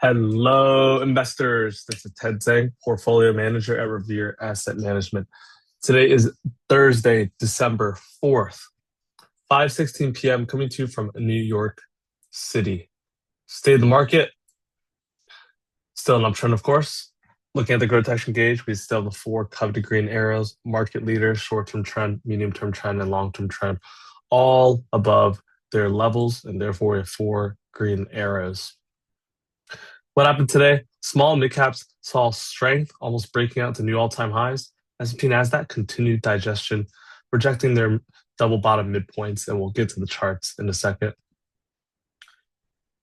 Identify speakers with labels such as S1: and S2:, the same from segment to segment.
S1: Hello, investors. This is Ted Zhang, portfolio manager at Revere Asset Management. Today is Thursday, December 4th, 5:16 p.m., coming to you from New York City. State of the market, still an uptrend, of course. Looking at the GROTECTION gauge, we still have the four coveted green arrows, market leader, short-term trend, medium-term trend, and long-term trend, all above their levels, and therefore we have four green arrows. What happened today? Small and mid caps saw strength, almost breaking out to new all-time highs. S&P Nasdaq continued digestion, rejecting their double bottom midpoints, and we'll get to the charts in a second.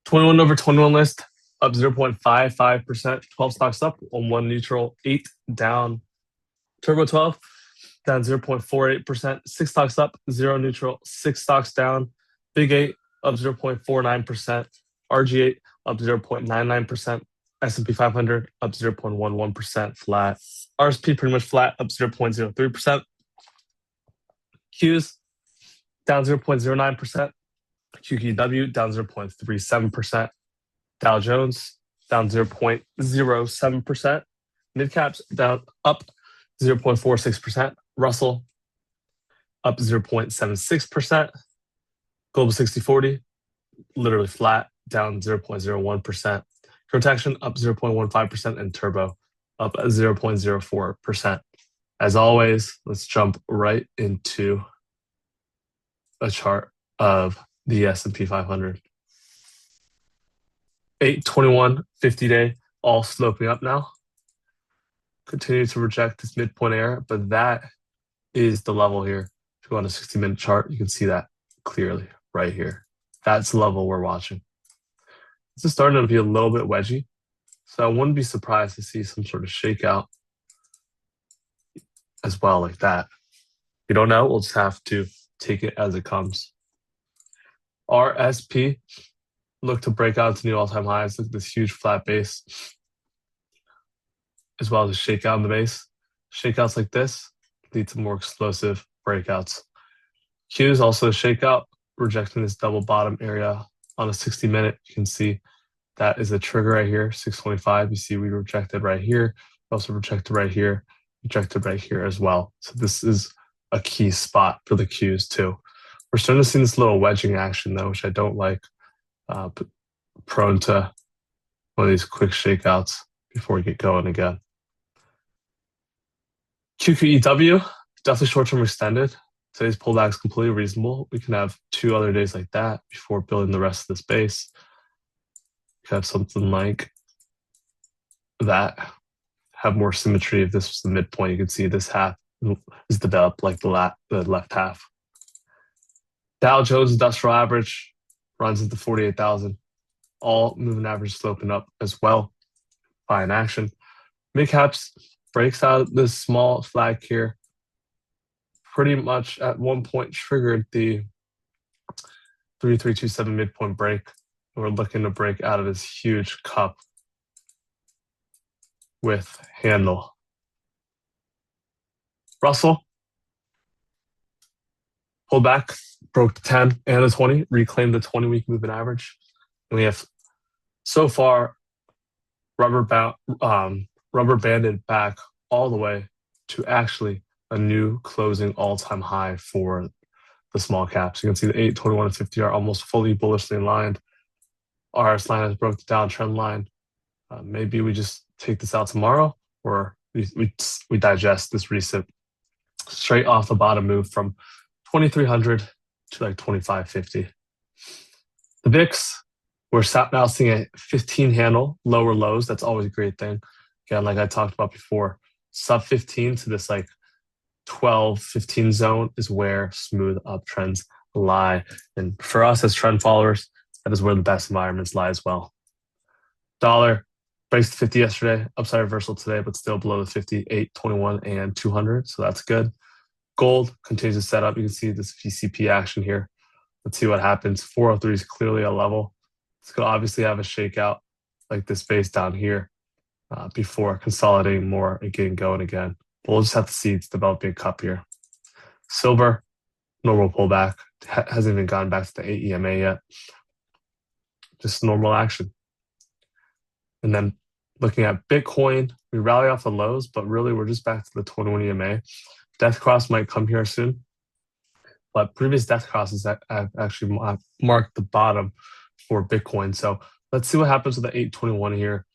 S1: 21 over 21 list up 0.55%, 12 stocks up on one neutral, 8 down. Turbo 12 down 0.48%, 6 stocks up, 0 neutral, 6 stocks down. Big 8 up 0.49%, RG8 up 0.99%, S&P 500 up 0.11% flat. RSP pretty much flat, up 0.03%. Qs down 0.09%. QQW down 0.37%. Dow Jones down 0.07%. Midcaps down up 0.46%. Russell up 0.76%. Global 60/40 literally flat, down 0.01%. GROTECTION up 0.15%, and Turbo up 0.04%. As always, let's jump right into a chart of the S&P 500. 821 50-day, all sloping up now. Continue to reject this midpoint area, but that is the level here. If you go on a 60-minute chart, you can see that clearly right here. That's the level we're watching. This is starting to be a little bit wedgy, so I wouldn't be surprised to see some sort of shakeout as well, like that. If you don't know, we'll just have to take it as it comes. RSP look to break out to new all-time highs. Look at this huge flat base, as well as a shakeout in the base. Shakeouts like this lead to more explosive breakouts. Q is also a shakeout, rejecting this double bottom area on a 60-minute. You can see that is a trigger right here, 625. You see we rejected right here. We also rejected right here, rejected right here as well. So this is a key spot for the Qs too. We're starting to see this little wedging action though, which I don't like. Prone to one of these quick shakeouts before we get going again. QQEW, definitely short-term extended. Today's pullback is completely reasonable. We can have 2 other days like that before building the rest of this base. We could have something like that. Have more symmetry. If this was the midpoint, you can see this half is developed like the left half. Dow Jones Industrial Average runs into 48,000. All moving average sloping up as well. Buying action. Midcaps breaks out this small flag here. Pretty much at one point triggered the 3327 midpoint break. We're looking to break out of this huge cup with handle. Russell pulled back, broke the 10 and the 20, reclaimed the 20-week moving average. And we have so far rubber banded back all the way to actually a new closing all-time high for the small caps. You can see the 8, 21, and 50 are almost fully bullishly aligned. RS line has broke the downtrend line. Maybe we just take this out tomorrow, or we digest this recent straight off the bottom move from 2,300 to like 2,550. The VIX, we're now seeing a 15 handle, lower lows. That's always a great thing. Again, like I talked about before, sub 15 to this like 12, 15 zone is where smooth uptrends lie. And for us as trend followers, that is where the best environments lie as well. Dollar breaks the 50 yesterday, upside reversal today, but still below the 58, 21, and 200. So that's good. Gold continues to set up. You can see this VCP action here. Let's see what happens. 403 is clearly a level. It's going to obviously have a shakeout like this base down here before consolidating more and getting going again. But we'll just have to see it's developing a cup here. Silver, normal pullback. Hasn't even gone back to the 8 EMA yet. Just normal action. And then looking at Bitcoin, we rally off the lows, but really we're just back to the 21 EMA. Death cross might come here soon, but previous death crosses have actually marked the bottom for Bitcoin. So let's see what happens with the 821 here.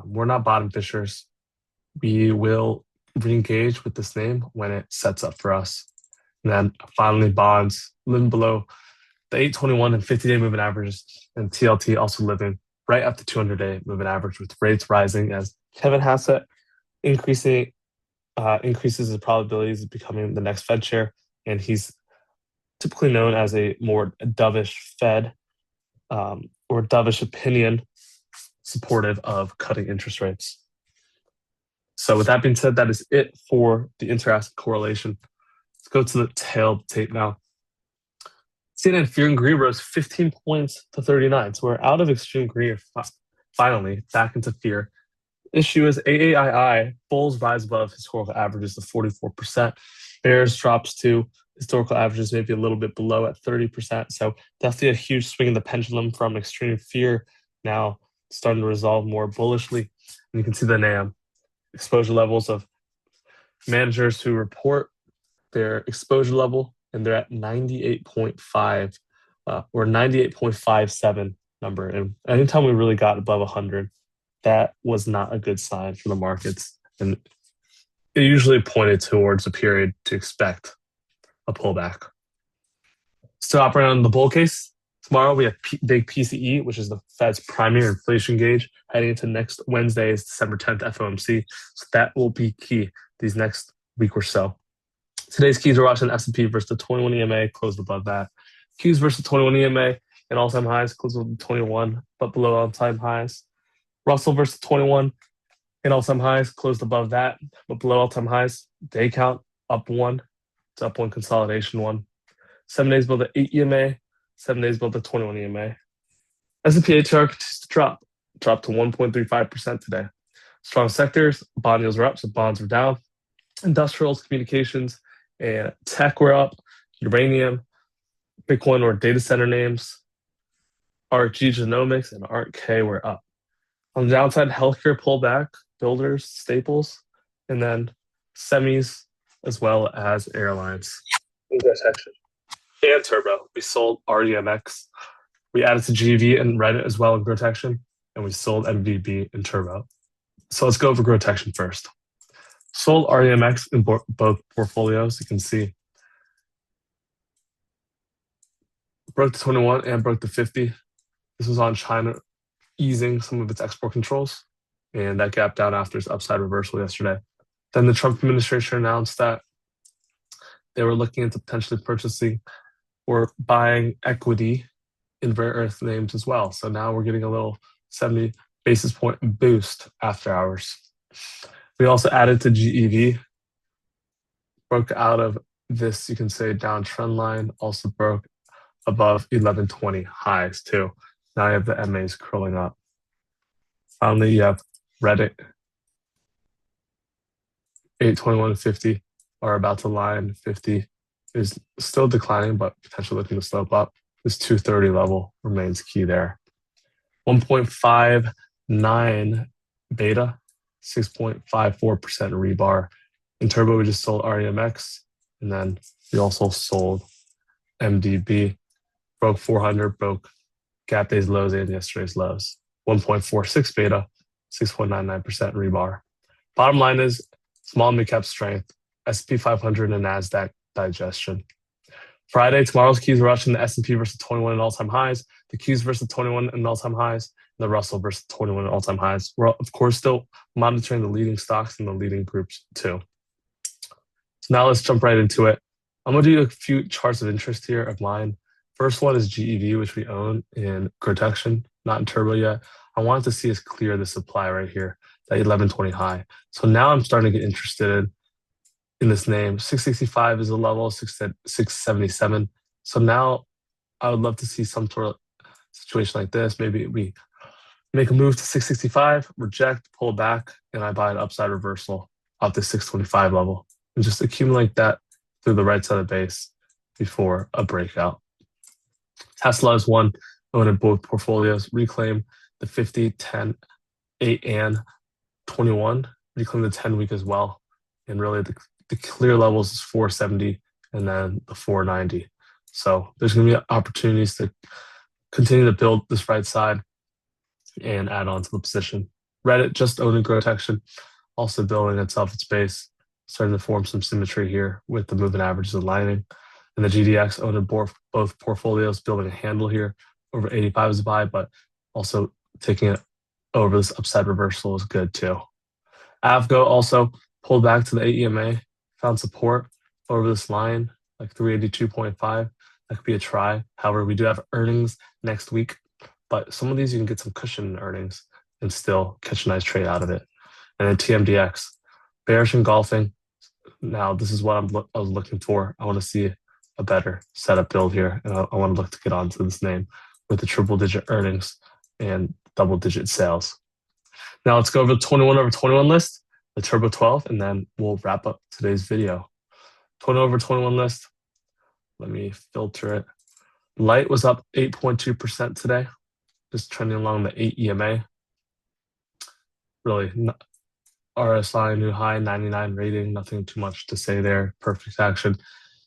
S1: We're not bottom fishers. We will re-engage with this name when it sets up for us. And then finally, bonds living below the 821 and 50-day moving averages, and TLT also living right up to 200-day moving average, with rates rising as Kevin Hassett increases his probabilities of becoming the next Fed chair, and he's typically known as a more dovish Fed or dovish opinion supportive of cutting interest rates. So with that being said, that is it for the inter-asset correlation. Let's go to the tail tape now. CNN fear and greed rose 15 points to 39. So we're out of extreme greed finally, back into fear. Issue is AAII, bulls rise above historical averages of 44%. Bears drops to historical averages, maybe a little bit below at 30%. So definitely a huge swing in the pendulum from extreme fear now starting to resolve more bullishly. And you can see the NAM exposure levels of managers who report their exposure level, and they're at 98.5 or 98.57 number. And anytime we really got above 100, that was not a good sign for the markets. And it usually pointed towards a period to expect a pullback. Still operating on the bull case. Tomorrow we have big PCE, which is the Fed's primary inflation gauge, heading into next Wednesday's December 10th FOMC. So that will be key these next week or so. Today's keys are watching S&P versus the 21 EMA, closed above that. Qs versus 21 EMA and all-time highs, closed with 21, but below all-time highs. Russell versus 21 and all-time highs, closed above that, but below all-time highs. Day count, up one. It's up one, consolidation one. 7 days below the 8 EMA, 7 days below the 21 EMA. S&P ATR continues to drop to 1.35% today. Strong sectors, bond yields are up, so bonds are down. Industrials, communications, and tech were up. Uranium, Bitcoin or data center names, ARK-G Genomics, and ARK-K were up. On the downside, healthcare pullback, builders, staples, and then semis, as well as airlines. Digestion and Turbo. We sold REMX. We added to GV and Reddit as well in GROTECTION, and we sold MVB and Turbo. So let's go over GROTECTION first. Sold REMX in both portfolios. You can see broke the 21 and broke the 50. This was on China easing some of its export controls, and that gap down after its upside reversal yesterday. Then the Trump administration announced that they were looking into potentially purchasing or buying equity in rare earth names as well. So now we're getting a little 70 basis point boost after hours. We also added to GEV, broke out of this, you can say, downtrend line, also broke above 1120 highs too. Now you have the MAs curling up. Finally, you have Reddit, 821.50 are about to line. 50 is still declining, but potentially looking to slope up. This 230 level remains key there. 1.59 beta, 6.54% rebar. In Turbo, we just sold REMX, and then we also sold MDB. Broke 400, broke gap day's lows and yesterday's lows. 1.46 beta, 6.99% rebar. Bottom line is small mid-cap strength, S&P 500 and Nasdaq digestion. Friday, tomorrow's keys are watching the S&P versus 21 and all-time highs, the Qs versus 21 and all-time highs, and the Russell versus 21 and all-time highs. We're, of course, still monitoring the leading stocks and the leading groups too. So now let's jump right into it. I'm going to do a few charts of interest here of mine. First one is GEV, which we own in GROTECTION, not in Turbo yet. I wanted to see us clear the supply right here, that 1120 high. So now I'm starting to get interested in this name. 665 is a level, 677. So now I would love to see some sort of situation like this. Maybe we make a move to 665, reject, pull back, and I buy an upside reversal off the 625 level and just accumulate that through the right side of the base before a breakout. Tesla is one, owned in both portfolios. Reclaim the 50, 10, 8 and 21, reclaim the 10 week as well. And really the clear levels is 470 and then the 490. So there's going to be opportunities to continue to build this right side and add on to the position. Reddit just owning GROTECTION, also building itself its base, starting to form some symmetry here with the moving averages aligning. And the GDX owning both portfolios, building a handle here over 85 is a buy, but also taking it over this upside reversal is good too. Avgo also pulled back to the AEMA, found support over this line, like 382.5. That could be a try. However, we do have earnings next week, but some of these you can get some cushion in earnings and still catch a nice trade out of it. And then TMDX, bearish engulfing. Now, this is what I was looking for. I want to see a better setup build here, and I want to look to get onto this name with the triple-digit earnings and double-digit sales. Now let's go over the 21 over 21 list, the Turbo 12, and then we'll wrap up today's video. 20 over 21 list. Let me filter it. Light was up 8.2% today, just trending along the 8 EMA. Really, RSI new high, 99 rating, nothing too much to say there. Perfect action.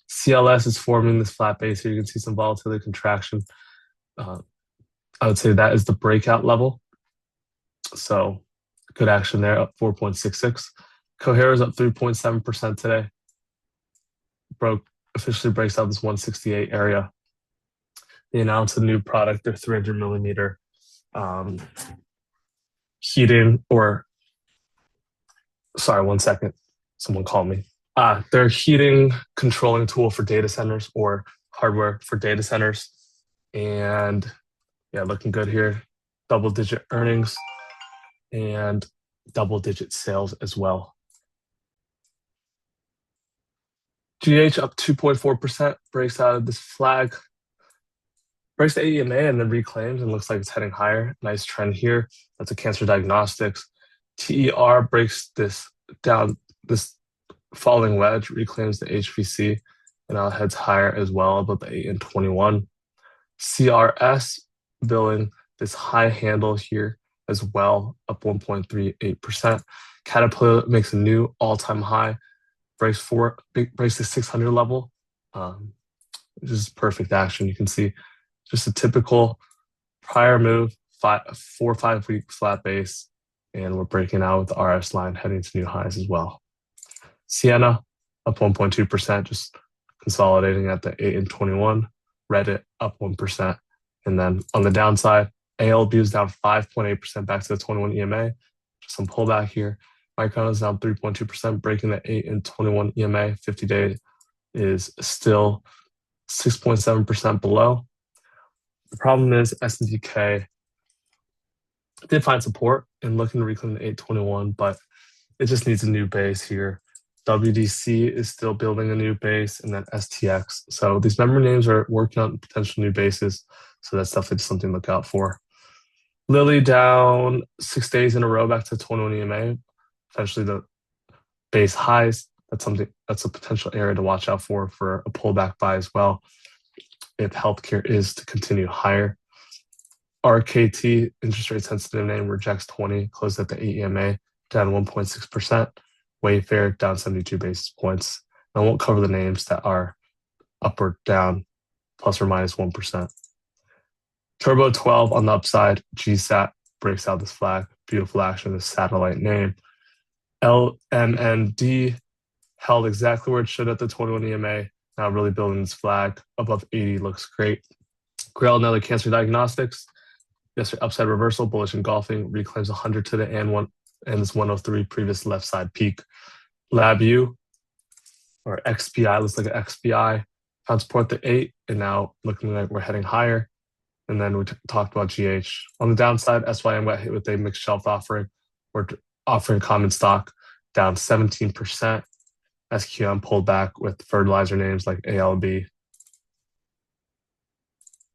S1: CLS is forming this flat base here. You can see some volatility contraction. I would say that is the breakout level. So good action there, up 4.66. Cohere is up 3.7% today. Officially breaks out this 168 area. They announced a new product, their 300 millimeter heating, or sorry, 1 second. Someone called me. Their heating controlling tool for data centers, or hardware for data centers. And yeah, looking good here. Double-digit earnings and double-digit sales as well. GH up 2.4%, breaks out of this flag, breaks the AEMA and then reclaims and looks like it's heading higher. Nice trend here. That's a cancer diagnostics. TER breaks this down, this falling wedge, reclaims the HVC, and now heads higher as well, above the 8 and 21. CRS building this high handle here as well, up 1.38%. Caterpillar makes a new all-time high, breaks the 600 level. This is perfect action. You can see just a typical prior move, 4 or 5 week flat base, and we're breaking out with the RS line heading to new highs as well. Sienna up 1.2%, just consolidating at the 8 and 21. Reddit up 1%. And then on the downside, ALB is down 5.8% back to the 21 EMA. Just some pullback here. Micron is down 3.2%, breaking the 8 and 21 EMA. 50-day is still 6.7% below. The problem is S&DK did find support and looking to reclaim the 821, but it just needs a new base here. WDC is still building a new base, and then STX. So these member names are working on potential new bases. So that's definitely something to look out for. Lilly down 6 days in a row back to 21 EMA. Potentially the base highs. That's a potential area to watch out for a pullback buy as well, if healthcare is to continue higher. RKT, interest rate sensitive name, rejects 20, closed at the 8 EMA, down 1.6%. Wayfair down 72 basis points. I won't cover the names that are up or down, plus or minus 1%. Turbo 12 on the upside, GSAT breaks out this flag. Beautiful action, this satellite name. LMND held exactly where it should at the 21 EMA. Now really building this flag above 80 looks great. Grail, another cancer diagnostics. Yesterday, upside reversal, bullish engulfing, reclaims 100 to the and this 103 previous left side peak. LabU, or XPI, looks like an XPI, found support the 8, and now looking like we're heading higher. And then we talked about GH. On the downside, SYM got hit with a mixed shelf offering. We're offering common stock down 17%. SQM pulled back with fertilizer names like ALB.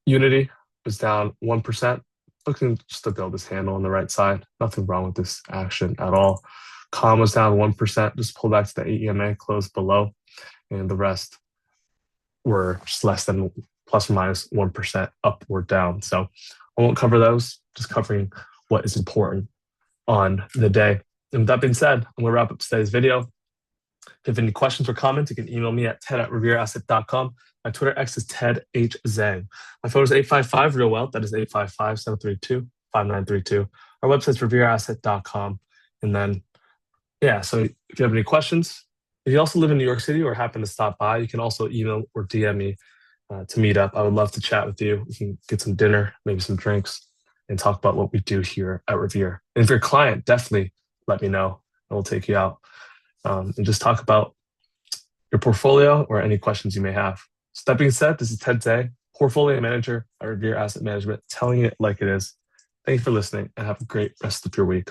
S1: Unity was down 1%, looking just to build this handle on the right side. Nothing wrong with this action at all. Com was down 1%, just pulled back to the 8 EMA, closed below, and the rest were just less than plus or minus 1% up or down. So I won't cover those, just covering what is important. on the day. And with that being said, I'm going to wrap up today's video. If you have any questions or comments, you can email me at ted@revereasset.com. My Twitter X is Ted H. Zhang. My phone is 855 Real Wealth. That is 855-732-5932. Our website is revereasset.com. And then, yeah, so if you have any questions, if you also live in New York City or happen to stop by, you can also email or DM me to meet up. I would love to chat with you. We can get some dinner, maybe some drinks, and talk about what we do here at Revere. And if you're a client, definitely let me know, and we'll take you out and just talk about your portfolio or any questions you may have. So that being said, this is Ted Zhang, portfolio manager at Revere Asset Management, telling it like it is. Thank you for listening and have a great rest of your week.